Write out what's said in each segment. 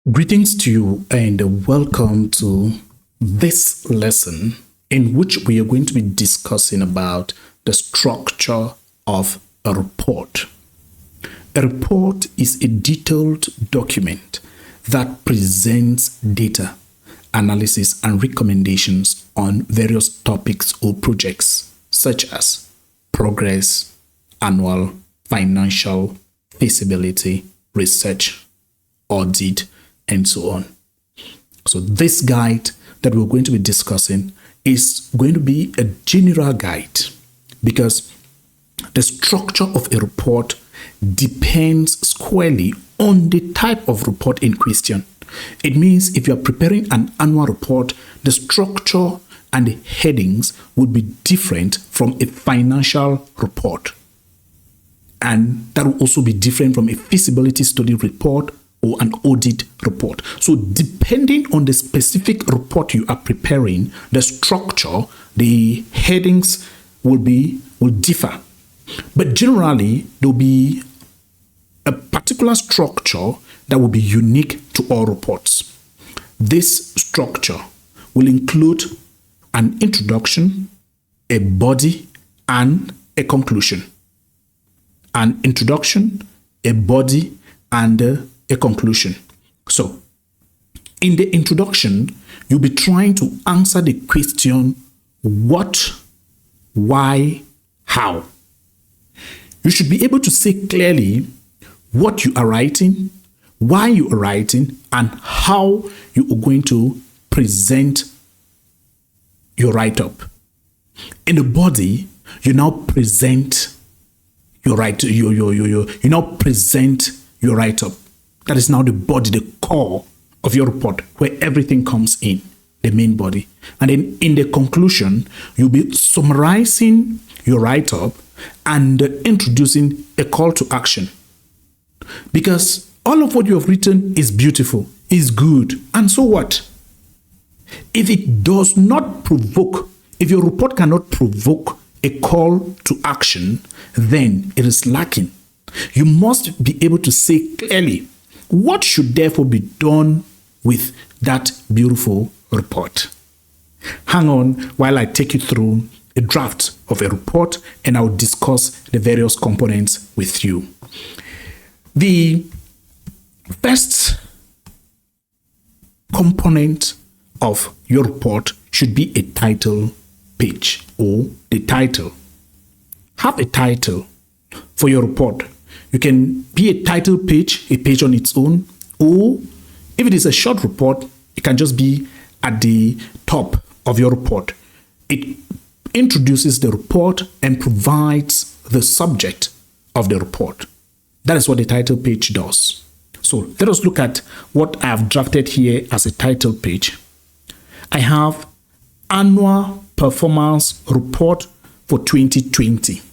Greetings to you and welcome to this lesson in which we are going to be discussing about the structure of a report. A report is a detailed document that presents data, analysis, and recommendations on various topics or projects such as progress, annual, financial, feasibility, research, audit, and so on. So this guide that we're going to be discussing is going to be a general guide because the structure of a report depends squarely on the type of report in question. It means if you're preparing an annual report, the structure and the headings would be different from a financial report. And that will also be different from a feasibility study report or an audit report. So depending on the specific report you are preparing, the structure, the headings will differ. But generally, there will be a particular structure that will be unique to all reports. This structure will include an introduction, a body, and a conclusion. An introduction, a body, and a conclusion. So, in the introduction, you'll be trying to answer the question, what, why, how. You should be able to say clearly what you are writing, why you are writing, and how you are going to present your write-up. In the body, you now present your write-up. You now present your write-up. That is now the body, the core of your report, where everything comes in, the main body. And then in the conclusion, you'll be summarizing your write-up and introducing a call to action. Because all of what you have written is beautiful, is good. And so what? If it does not provoke, if your report cannot provoke a call to action, then it is lacking. You must be able to say clearly what should therefore be done with that beautiful report. Hang on while I take you through a draft of a report and I'll discuss the various components with you. The first component of your report should be a title page or the title. Have a title for your report. You can be a title page, a page on its own, or if it is a short report, it can just be at the top of your report. It introduces the report and provides the subject of the report. That is what the title page does. So let us look at what I have drafted here as a title page. I have Annual Performance Report for 2020.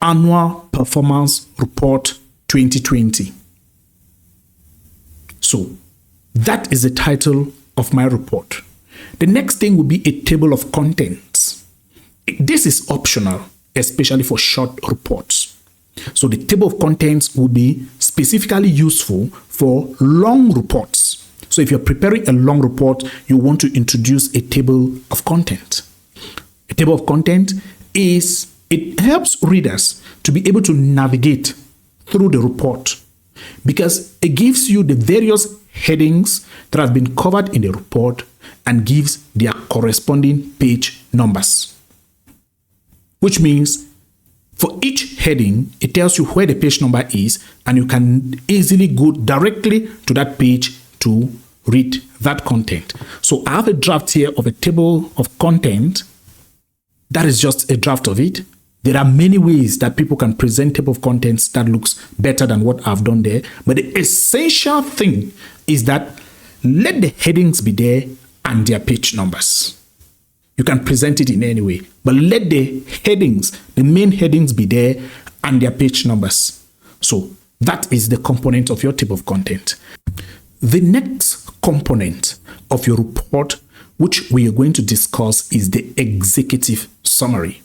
Annual Performance Report 2020. So that is the title of my report. The next thing will be a table of contents. This is optional, especially for short reports. So the table of contents will be specifically useful for long reports. So if you're preparing a long report, you want to introduce a table of content. A table of content it helps readers to be able to navigate through the report because it gives you the various headings that have been covered in the report and gives their corresponding page numbers. Which means for each heading, it tells you where the page number is and you can easily go directly to that page to read that content. So I have a draft here of a table of content. That is just a draft of it. There are many ways that people can present table of contents that looks better than what I've done there. But the essential thing is that let the headings be there and their page numbers. You can present it in any way, but let the headings, the main headings be there and their page numbers. So that is the component of your table of content. The next component of your report, which we are going to discuss, is the executive summary.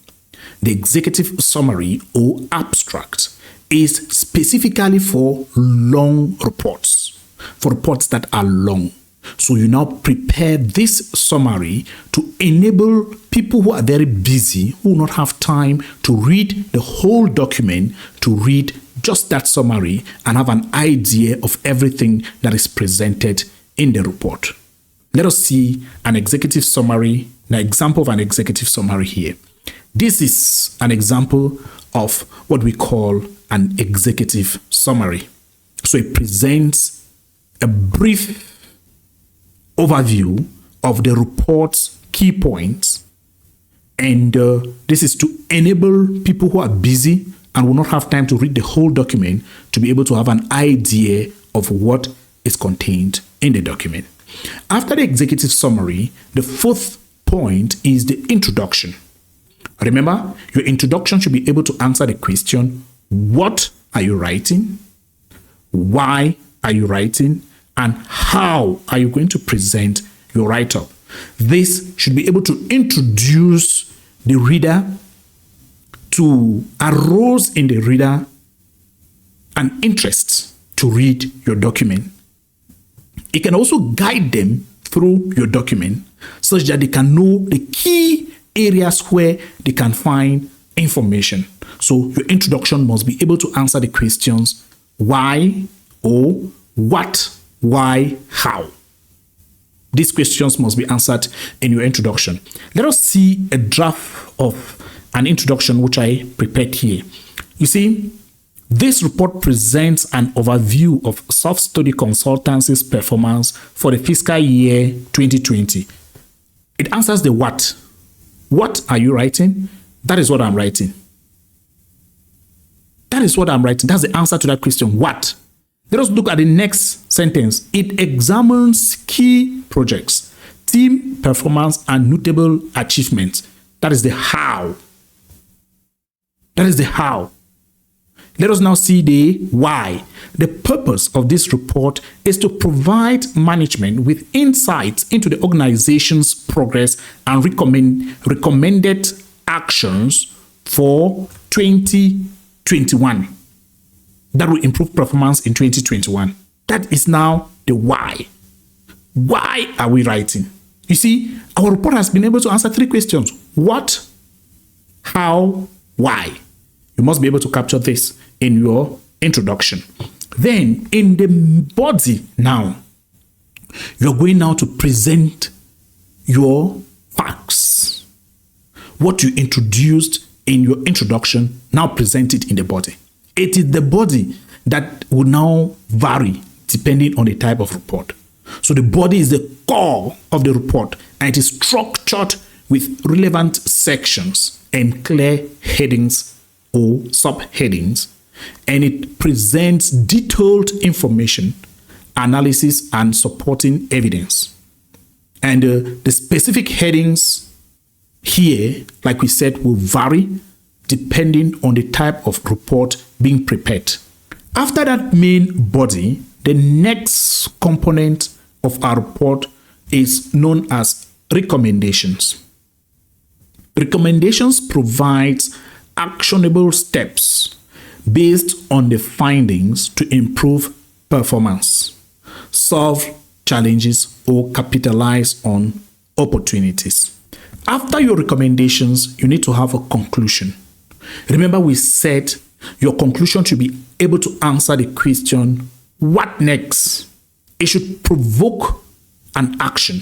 The executive summary or abstract is specifically for long reports, for reports that are long. So you now prepare this summary to enable people who are very busy, who will not have time to read the whole document, to read just that summary and have an idea of everything that is presented in the report. Let us see an executive summary, an example of an executive summary here. This is an example of what we call an executive summary. So it presents a brief overview of the report's key points, and this is to enable people who are busy and will not have time to read the whole document to be able to have an idea of what is contained in the document. After the executive summary, the fourth point is the introduction. Remember, your introduction should be able to answer the question, what are you writing? Why are you writing? And how are you going to present your write-up? This should be able to introduce the reader, to arouse in the reader an interest to read your document. It can also guide them through your document such that they can know the key areas where they can find information. So your introduction must be able to answer the questions why, or what, why, how. These questions must be answered in your introduction. Let us see a draft of an introduction which I prepared here. You see, this report presents an overview of self-study consultancy's performance for the fiscal year 2020. It answers the what. What are you writing? That is what I'm writing. That is what I'm writing. That's the answer to that question. What? Let us look at the next sentence. It examines key projects, team performance, and notable achievements. That is the how. That is the how. Let us now see the why. The purpose of this report is to provide management with insights into the organization's progress and recommended actions for 2021 that will improve performance in 2021. That is now the why. Why are we writing? You see, our report has been able to answer three questions. What, how, why? You must be able to capture this in your introduction. Then in the body now, you're going now to present your facts. What you introduced in your introduction, now present it in the body. It is the body that will now vary depending on the type of report. So the body is the core of the report, and it is structured with relevant sections and clear headings or subheadings, and it presents detailed information, analysis, and supporting evidence. And the specific headings here, like we said, will vary depending on the type of report being prepared. After that main body, the next component of our report is known as recommendations. Recommendations provides actionable steps based on the findings to improve performance, solve challenges, or capitalize on opportunities. After your recommendations, you need to have a conclusion. Remember, we said your conclusion should be able to answer the question, what next? It should provoke an action.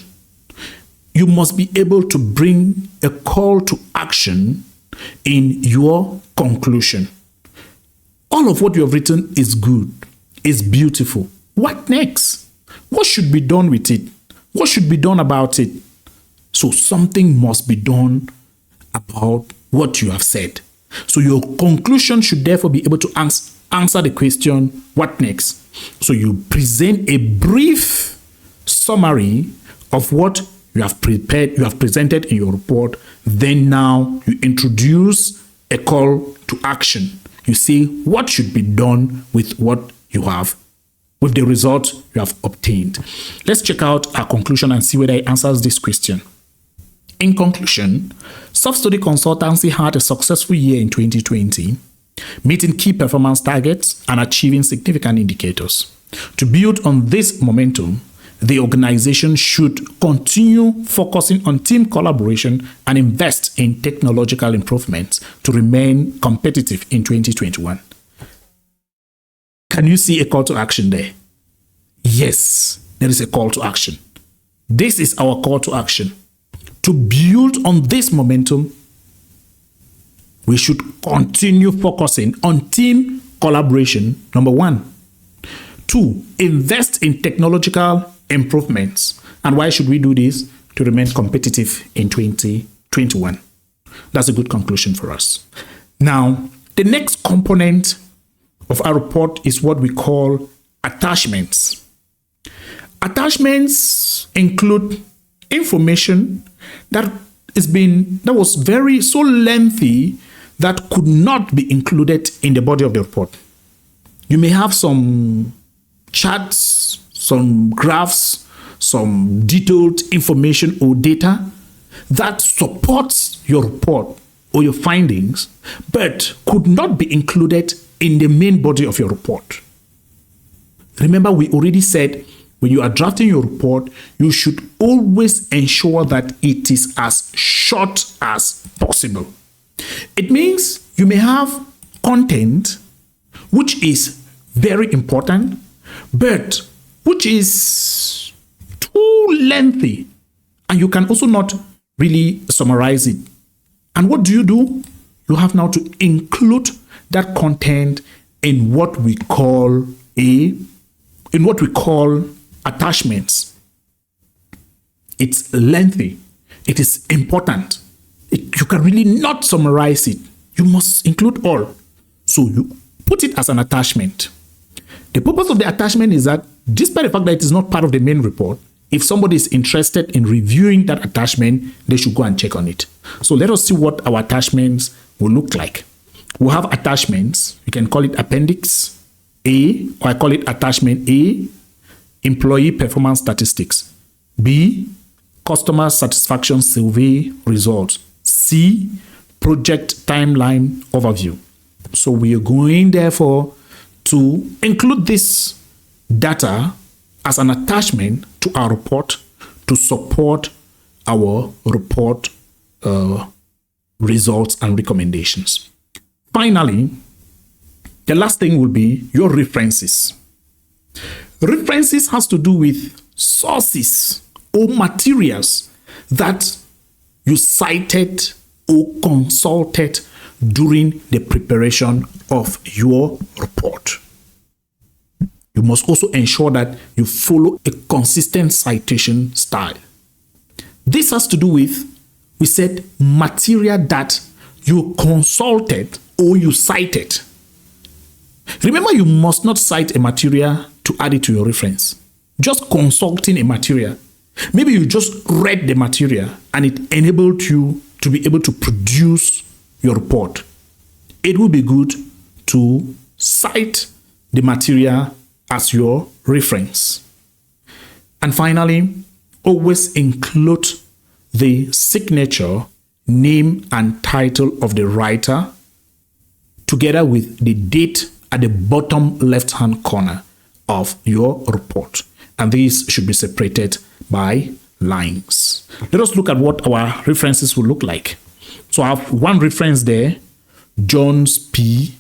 You must be able to bring a call to action in your conclusion. All of what you have written is good, is beautiful. What next? What should be done with it? What should be done about it? So something must be done about what you have said. So your conclusion should therefore be able to answer the question, what next? So you present a brief summary of what you have prepared, you have presented in your report. Then now you introduce a call to action. You say what should be done with what you have, with the result you have obtained. Let's check out our conclusion and see whether it answers this question. In conclusion, self-study consultancy had a successful year in 2020. meeting key performance targets, and achieving significant indicators. To build on this momentum, the organization should continue focusing on team collaboration and invest in technological improvements to remain competitive in 2021. Can you see a call to action there? Yes, there is a call to action. This is our call to action. To build on this momentum, we should continue focusing on team collaboration, number 1. 2, invest in technological improvements. And why should we do this? To remain competitive in 2021. That's a good conclusion for us. Now, the next component of our report is what we call attachments. Attachments include information that was very so lengthy that could not be included in the body of the report. You may have some charts, some graphs, some detailed information or data that supports your report or your findings, but could not be included in the main body of your report. Remember, we already said when you are drafting your report, you should always ensure that it is as short as possible. It means you may have content which is very important, but which is too lengthy, and you can also not really summarize it. And what do? You have now to include that content in what we call attachments. It's lengthy. It is important. You can really not summarize it. You must include all. So you put it as an attachment. The purpose of the attachment is that, despite the fact that it is not part of the main report, if somebody is interested in reviewing that attachment, they should go and check on it. So let us see what our attachments will look like. We'll have attachments. You can call it Appendix A, or I call it Attachment A, Employee Performance Statistics. B, Customer Satisfaction Survey Results. C, Project Timeline Overview. So we are going, therefore, to include this data as an attachment to our report to support our report results and recommendations. Finally, the last thing will be your references. References has to do with sources or materials that you cited or consulted during the preparation of your report. You must also ensure that you follow a consistent citation style. This has to do with, we said, material that you consulted or you cited. Remember, you must not cite a material to add it to your reference. Just consulting a material. Maybe you just read the material and it enabled you to be able to produce your report. It will be good to cite the material as your reference. And finally, always include the signature, name, and title of the writer together with the date at the bottom left-hand corner of your report. And these should be separated by lines. Let us look at what our references will look like. So I have one reference there, Jones P.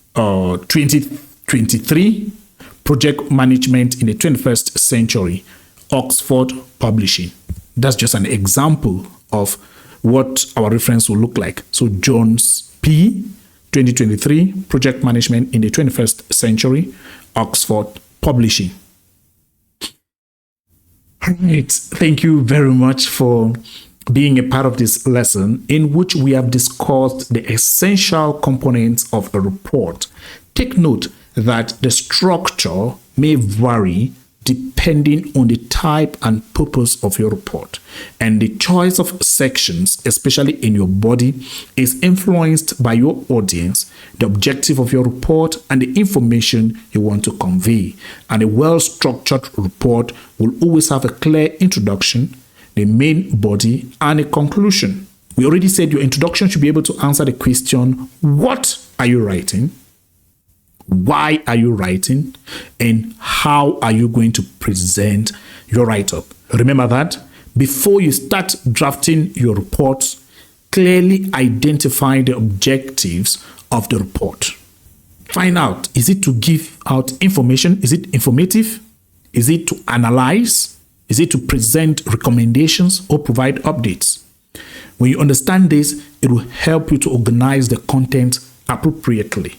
2023, Project Management in the 21st Century, Oxford Publishing. That's just an example of what our reference will look like. So Jones P. 2023, Project Management in the 21st Century, Oxford Publishing. All right. Thank you very much for being a part of this lesson in which we have discussed the essential components of a report. Take note that the structure may vary depending on the type and purpose of your report, and the choice of sections, especially in your body, is influenced by your audience, the objective of your report, and the information you want to convey. And a well-structured report will always have a clear introduction, the main body, and a conclusion. We already said your introduction should be able to answer the question, what are you writing? Why are you writing? And how are you going to present your write-up? Remember that before you start drafting your reports, clearly identify the objectives of the report. Find out, is it to give out information? Is it informative? Is it to analyze? Is it to present recommendations or provide updates? When you understand this, it will help you to organize the content appropriately.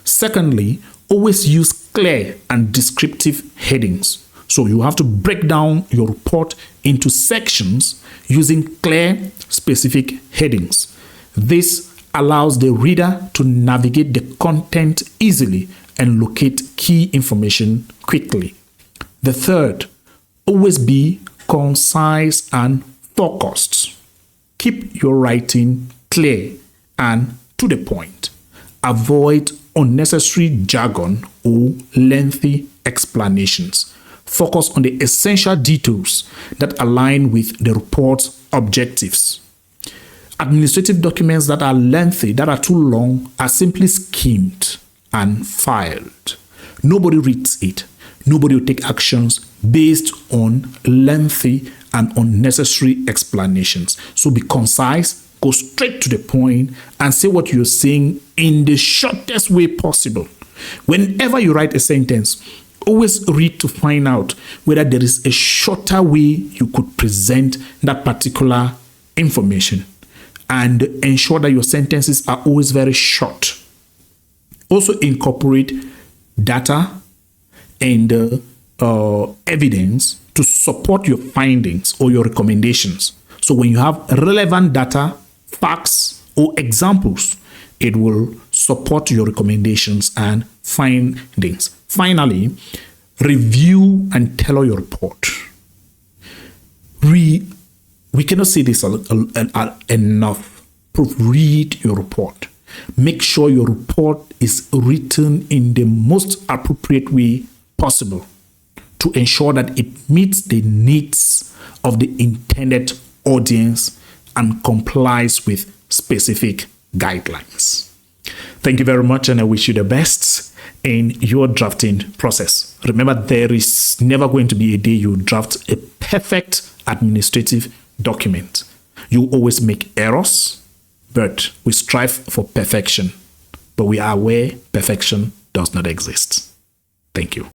Secondly, always use clear and descriptive headings. So you have to break down your report into sections using clear, specific headings. This allows the reader to navigate the content easily and locate key information quickly. The third, always be concise and focused. Keep your writing clear and to the point. Avoid unnecessary jargon or lengthy explanations. Focus on the essential details that align with the report's objectives. Administrative documents that are lengthy, that are too long, are simply skimmed and filed. Nobody reads it. Nobody will take actions based on lengthy and unnecessary explanations. So be concise, go straight to the point, and say what you're saying in the shortest way possible. Whenever you write a sentence, always read to find out whether there is a shorter way you could present that particular information, and ensure that your sentences are always very short. Also incorporate data and evidence to support your findings or your recommendations. So when you have relevant data, facts, or examples, it will support your recommendations and findings. Finally, review and tailor your report. We cannot say this enough. Proofread your report. Make sure your report is written in the most appropriate way possible to ensure that it meets the needs of the intended audience and complies with specific guidelines. Thank you very much, and I wish you the best in your drafting process. Remember, there is never going to be a day you draft a perfect administrative document. You always make errors, but we strive for perfection. But we are aware perfection does not exist. Thank you.